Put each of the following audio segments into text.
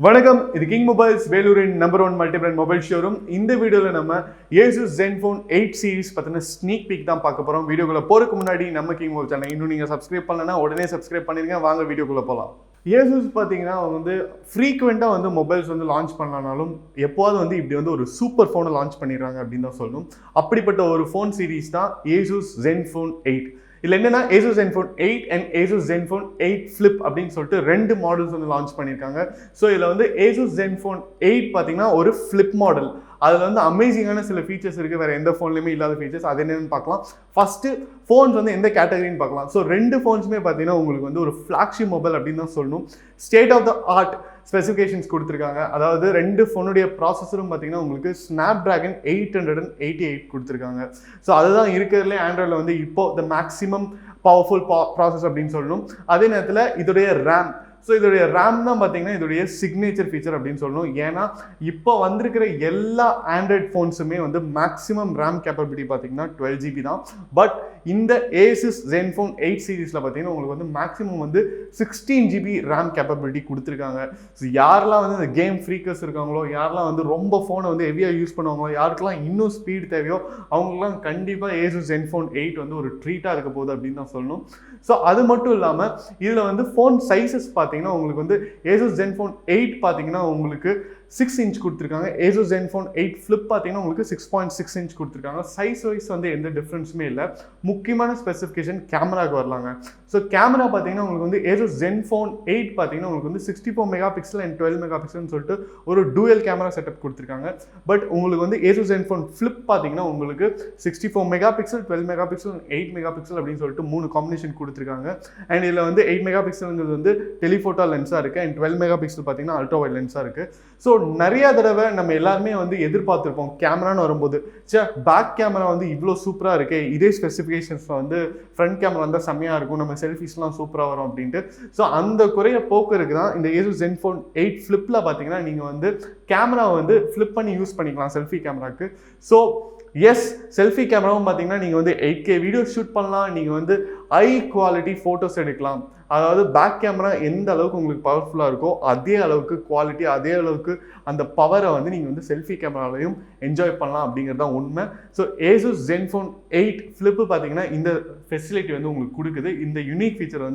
வணக்கம், இது King Mobiles வேலூரின் number 1 multi brand mobile showroom. இந்த வீடியோவில் நம்ம Asus Zenfone 8 சீரிஸ் பற்றின ஸ்னீக் பீக் தான் பார்க்க போகிறோம். வீடியோக்குள்ளே போகிறதுக்கு முன்னாடி நம்ம கிங் மொபைல் சேனல் இன்னும் நீங்கள் சப்ஸ்கிரைப் பண்ணலன்னா உடனே சப்ஸ்கிரைப் பண்ணிடுங்க. வாங்க வீடியோக்குள்ளே போகலாம். Asus பார்த்தீங்கன்னா அவங்க ஃப்ரீக்வெண்ட்டாக மொபைல்ஸ் லான்ச் பண்ணலனாலும் எப்போவாது இப்படி ஒரு சூப்பர் ஃபோனை லான்ச் பண்ணிடுறாங்க அப்படின்னு தான் சொல்லணும். அப்படிப்பட்ட ஒரு ஃபோன் சீரிஸ் தான் Asus Zenfone 8. இதில் என்னன்னா Asus Zenfone 8 and Asus Zenfone 8 Flip அப்படின்னு சொல்லிட்டு ரெண்டு மாடல்ஸ் லான்ச் பண்ணியிருக்காங்க. ஸோ இதில் Asus Zenfone 8 பார்த்தீங்கன்னா ஒரு ஃப்ளிப் மாடல். அதில் அமேசிங்கான சில ஃபீச்சர்ஸ் இருக்குது, வேறு எந்த ஃபோன்லையுமே இல்லாத ஃபீச்சர்ஸ். அது என்னென்னு பார்க்கலாம். ஃபஸ்ட்டு ஃபோன்ஸ் எந்த கேட்டகரின்னு பார்க்கலாம். ஸோ ரெண்டு ஃபோன்ஸுமே பார்த்தீங்கன்னா உங்களுக்கு ஒரு ஃப்ளாக்ஷிப் மொபைல் அப்படின்னு தான் சொல்லணும். State of the art specifications கொடுத்துருக்காங்க. அதாவது ரெண்டு ஃபோனுடைய ப்ராசஸரும் பார்த்தீங்கன்னா உங்களுக்கு Snapdragon 888 கொடுத்துருக்காங்க. ஸோ அதுதான் இருக்கிறதுலே ஆண்ட்ராய்டில் இப்போ த மேக்ஸிமம் பவர்ஃபுல் ப்ராசஸ் அப்படின்னு சொல்லணும். அதே நேரத்தில் இதோடைய ரேம், ஸோ இதோடைய ரேம் தான் பார்த்தீங்கன்னா இதோடைய சிக்னேச்சர் ஃபீச்சர் அப்படின்னு சொல்லணும். ஏன்னா இப்போ வந்திருக்கிற எல்லா ஆண்ட்ராய்ட் ஃபோன்ஸுமே மேக்ஸிமம் ரேம் கேப்பபிலிட்டி பார்த்தீங்கன்னா 12 GB தான். பட் இந்த Asus Zenfone 8 சீரீஸில் பார்த்தீங்கன்னா உங்களுக்கு மேக்ஸிமம் 16 GB ரேம் கேப்பபிலிட்டி கொடுத்துருக்காங்க. ஸோ யாரெல்லாம் இந்த கேம் ஃப்ரீக்கர்ஸ் இருக்காங்களோ, யாரெல்லாம் ரொம்ப ஃபோனை ஹெவியாக யூஸ் பண்ணுவாங்களோ, யாருக்கெல்லாம் இன்னும் ஸ்பீட் தேவையோ அவங்களுக்குலாம் கண்டிப்பாக Asus Zenfone 8 ஒரு ட்ரீட்டாக இருக்க போகுது அப்படின்னு தான் சொல்லணும். ஸோ அது மட்டும் இல்லாமல் இதில் ஃபோன் சைஸஸ் பார்த்தீங்கன்னா உங்களுக்கு Asus Zenfone 8 பார்த்தீங்கன்னா உங்களுக்கு 6 இன்ச் கொடுத்துருக்காங்க. Asus Zenfone 8 Flip பார்த்தீங்கன்னா உங்களுக்கு 6.6 இன்ச் கொடுத்துருக்காங்க. சைஸ் வைஸ் எந்த டிஃப்ரென்ஸுமே இல்லை. முக்கியமான ஸ்பெசிஃபிகேஷன் கேமராவுக்கு வரலாங்க. ஸோ கேமரா பார்த்தீங்கன்னா உங்களுக்கு Asus Zenfone 8 பார்த்தீங்கன்னா உங்களுக்கு 64 மெகா பிக்சல் அண்ட் 12 மெகா பிக்சல்னு சொல்லிட்டு ஒரு டூயல் கேமரா செட்டப் கொடுத்துருக்காங்க. பட் உங்களுக்கு Asus Zenfone Flip பார்த்தீங்கன்னா உங்களுக்கு 64 mega pixel, 12 mega pixel, 8 mega pixel அப்படின்னு சொல்லிட்டு 3 காம்பினேஷன் கொடுத்துருக்காங்க. அண்ட் இதில் 8 மெகா பிக்சல்ங்கிறது டெலிஃபோட்டோ லென்ஸாக இருக்குது. அண்ட் 12 மெகா பிக்சல் பார்த்தீங்கன்னா அல்ட்ரா வைட் லென்ஸாக இருக்குது. ஸோ நிறைய தடவை நம்ம எல்லாருமே எதிர்பார்த்துருப்போம் கேமரான்னு வரும்போது, பேக் கேமரா இவ்வளோ சூப்பராக இருக்கு, இதே ஸ்பெசிஃபிகேஷன்ஸில் ஃப்ரண்ட் கேமரா வந்தால் செம்மையாக இருக்கும், நம்ம செல்ஃபிஸ்லாம் சூப்பராக வரும் அப்படின்ட்டு. ஸோ அந்த குறைய போக்குறதுக்கு தான் இந்த Asus Zenfone 8 Flipல பார்த்தீங்கன்னா நீங்கள் கேமராவை ஃப்ளிப் பண்ணி யூஸ் பண்ணிக்கலாம் செல்ஃபி கேமராக்கு. ஸோ எஸ், செல்ஃபி கேமராவும் பார்த்தீங்கன்னா நீங்கள் 8K வீடியோ ஷூட் பண்ணலாம், நீங்கள் ஹை குவாலிட்டி ஃபோட்டோஸ் எடுக்கலாம். அதாவது பேக் கேமரா எந்த அளவுக்கு உங்களுக்கு பவர்ஃபுல்லாக இருக்கோ அதே அளவுக்கு குவாலிட்டி, அதே அளவுக்கு அந்த பவரை நீங்கள் செல்ஃபி கேமராலையும் என்ஜாய் பண்ணலாம் அப்படிங்கிறது தான் உண்மை. ஸோ Asus Zenfone 8 Flip பார்த்தீங்கன்னா இந்த ஃபெசிலிட்டி உங்களுக்கு கொடுக்குது. இந்த யூனிக் ஃபீச்சர்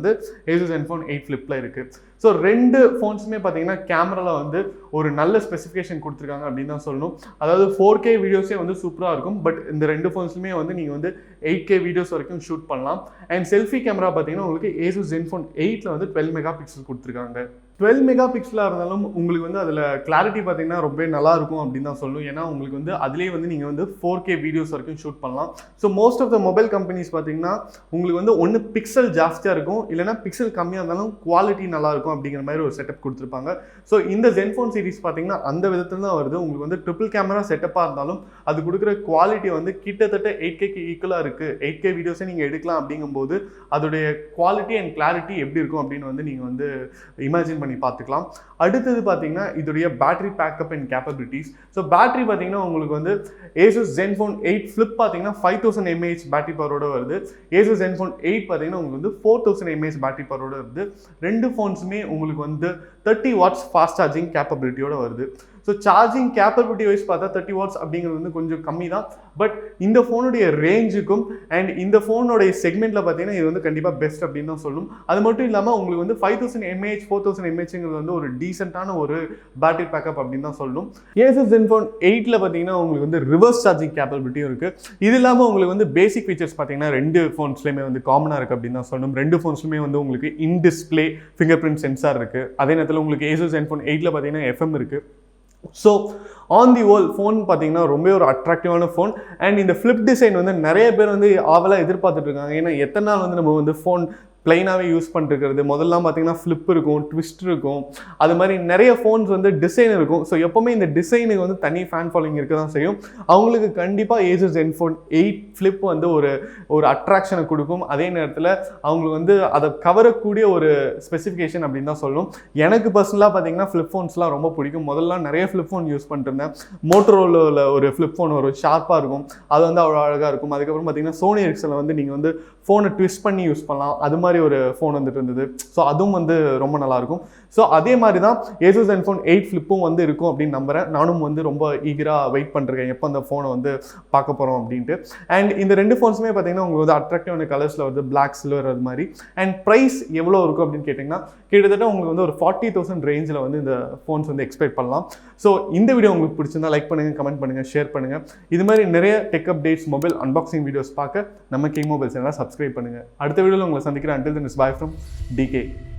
Asus Zenfone 8 Flipல இருக்குது. ஸோ ரெண்டு ஃபோன்ஸுமே பார்த்தீங்கன்னா கேமராவில் ஒரு நல்ல ஸ்பெசிஃபிகேஷன் கொடுத்துருக்காங்க அப்படின்னு தான் சொல்லணும். அதாவது 4K வீடியோஸே சூப்பராக இருக்கும். பட் இந்த ரெண்டு ஃபோன்ஸுமே நீங்கள் 8K வீடியோஸ் வரைக்கும் ஷூட் பண்ணலாம். அண்ட் செல்ஃபி கேமரா பார்த்தீங்கன்னா உங்களுக்கு Asus Zenfone 8ல 12 மெகா பிக்சல் கொடுத்துருக்காங்க. 12 மெகா பிக்சலாக இருந்தாலும் உங்களுக்கு அதில் கிளாரிட்டி பார்த்தீங்கன்னா ரொம்ப நல்லா இருக்கும் அப்படின்னு தான் சொல்லணும். ஏன்னா உங்களுக்கு அதிலே நீங்கள் 4K வீடியோஸ் வரைக்கும் ஷூட் பண்ணலாம். So most of the mobile companies பார்த்தீங்கன்னா உங்களுக்கு ஒன்று பிக்சல் ஜாஸ்தியாக இருக்கும், இல்லைனா பிக்சல் கம்மியாக இருந்தாலும் குவாலிட்டி நல்லா இருக்கும் அப்படிங்கிற மாதிரி ஒரு செட்டப் கொடுத்துருப்பாங்க. ஸோ இந்த Zenfone சீரிஸ் பார்த்தீங்கன்னா அந்த விதத்தில் தான் வருது. உங்களுக்கு ட்ரிபிள் கேமரா செட்டப்பாக இருந்தாலும் அது கொடுக்குற குவாலிட்டி கிட்டத்தட்ட 8Kக்கு ஈக்குவலாக இருக்குது. 8K வீடியோஸை நீங்கள் எடுக்கலாம் அப்படிங்கும்போது அதோடைய குவாலிட்டி அண்ட் கிளாரிட்டி எப்படி இருக்கும் அப்படின்னு நீங்கள் இமேஜின் பண்ணி பார்த்துக்கலாம். அடுத்தது பார்த்தீங்கன்னா இதோடைய battery backup and capabilities. So battery பார்த்தீங்கன்னா உங்களுக்கு Asus Zenfone 8 Flip பார்த்தீங்கன்னா 5000 mAh பேட்டரி பவரோட வருது. Asus Zenfone 8 பார்த்தீங்கன்னா உங்களுக்கு 4000 mAh பேட்டரி பவரோட வருது. ரெண்டு ஃபோன்ஸுமே உங்களுக்கு 30 வாட்ஸ் ஃபாஸ்ட் சார்ஜிங் கேப்பபிலிட்டியோட வருது. ஸோ சார்ஜிங் கேப்பபிலிட்டி வைஸ் பார்த்தா 30 வாட்ஸ் அப்படிங்கிறது கொஞ்சம் கம்மி தான். பட் இந்த ஃபோனுடைய ரேஞ்சுக்கும் அண்ட் இந்த ஃபோனுடைய செக்மெண்ட்டில் பார்த்தீங்கன்னா இது கண்டிப்பாக பெஸ்ட் அப்படின்னு தான் சொல்லணும். அது மட்டும் இல்லாமல் உங்களுக்கு 5000 mAh 4000 mAhங்கிறது ஒரு டீசெண்டான ஒரு பேட்டரி பேக்கப் அப்படின்னு தான் சொல்லணும். Asus Zenfone 8ல பார்த்தீங்கன்னா உங்களுக்கு ரிவர்ஸ் சார்ஜிங் கேப்பபிலிட்டியும் இருக்குது. இது இல்லாமல் உங்களுக்கு பேசிக் ஃபீச்சர்ஸ் பார்த்தீங்கன்னா ரெண்டு ஃபோன்ஸ்லேயுமே காமனாக இருக்குது அப்படின்னு தான் சொல்லணும். ரெண்டு ஃபோன்ஸ்லுமே உங்களுக்கு in display finger print sensor இருக்குது. அதே நேரத்தில் உங்களுக்கு Asus Zenfone 8ல பார்த்தீங்கன்னா FM இருக்குது. So on the whole phone பார்த்தீங்கன்னா ரொம்ப ஒரு அட்ராக்டிவான ஃபோன். அண்ட் இந்த ஃப்ளிப் டிசைன் நிறைய பேர் ஆவலாக எதிர்பார்த்துட்டு இருக்காங்க. ஏன்னா எத்தனை நாள் நம்ம ஃபோன் பிளைனாகவே யூஸ் பண்ணிருக்கிறது. முதல்லாம் பார்த்தீங்கன்னா ஃப்ளிப் இருக்கும், ட்விஸ்ட் இருக்கும், அது மாதிரி நிறைய ஃபோன்ஸ் டிசைன் இருக்கும். ஸோ எப்போவுமே இந்த டிசைனுக்கு தனி ஃபேன் ஃபாலோயிங் இருக்க தான் செய்யும். அவங்களுக்கு கண்டிப்பாக Asus Zenfone 8 Flip ஒரு அட்ராக்ஷனை கொடுக்கும். அதே நேரத்தில் அவங்களுக்கு அதை கவரக்கூடிய ஒரு ஸ்பெசிஃபிகேஷன் அப்படின்னு தான் சொல்லணும். எனக்கு பர்சனலாக பார்த்தீங்கன்னா ஃப்ளிப் ஃபோன்ஸ்லாம் ரொம்ப பிடிக்கும். முதல்லாம் நிறைய ஃப்ளிப் ஃபோன் யூஸ் பண்ணிருந்தேன். மோட்டோரோலாவில் ஒரு ஃப்ளிப் ஃபோன் ஒரு ஷார்ப்பாக இருக்கும், அது அவ்வளோ அழகாக இருக்கும். அதுக்கப்புறம் பார்த்தீங்கன்னா சோனி எரிக்ஸனில் நீங்கள் ஃபோனை ட்விஸ்ட் பண்ணி யூஸ் பண்ணலாம். அது மாதிரி மாதிரி ஒரு ஃபோன் வந்துட்டு இருந்தது. ஸோ அதுவும் வந்து ரொம்ப நல்லாயிருக்கும். ஸோ அதே மாதிரி தான் Asus Zenfone 8 ஃப்ளிப்பும் வந்து இருக்கும் அப்படின்னு நம்புகிறேன். நானும் வந்து ரொம்ப ஈகராக வெயிட் பண்ணுறேன் எப்போ அந்த ஃபோனை வந்து பார்க்க போகிறோம் அப்படின்ட்டு. அண்ட் இந்த 2 ஃபோன்ஸுமே பார்த்தீங்கன்னா உங்களுக்கு வந்து அட்ராக்டிவான கலர்ஸில் வருது, பிளாக் சில்வர் அது மாதிரி. அண்ட் ப்ரைஸ் எவ்வளோ இருக்கும் அப்படின்னு கேட்டிங்கன்னா கிட்டத்தட்ட உங்களுக்கு வந்து ஒரு 40,000 ரேஞ்சில் வந்து இந்த ஃபோன்ஸ் வந்து எக்ஸ்பெக்ட் பண்ணலாம். ஸோ இந்த வீடியோ உங்களுக்கு பிடிச்சிருந்தா லைக் பண்ணுங்கள், கமெண்ட் பண்ணுங்கள், ஷேர் பண்ணுங்கள். இது மாதிரி நிறைய tech updates, mobile unboxing videos பார்க்க நம்ம கிங் மொபைல் சேனலை சப்ஸ்கிரைப் பண்ணுங்கள். அடுத்த வீடியோவில் உங்களை சந்திக்கிறேன். Until then, it's bye from DK.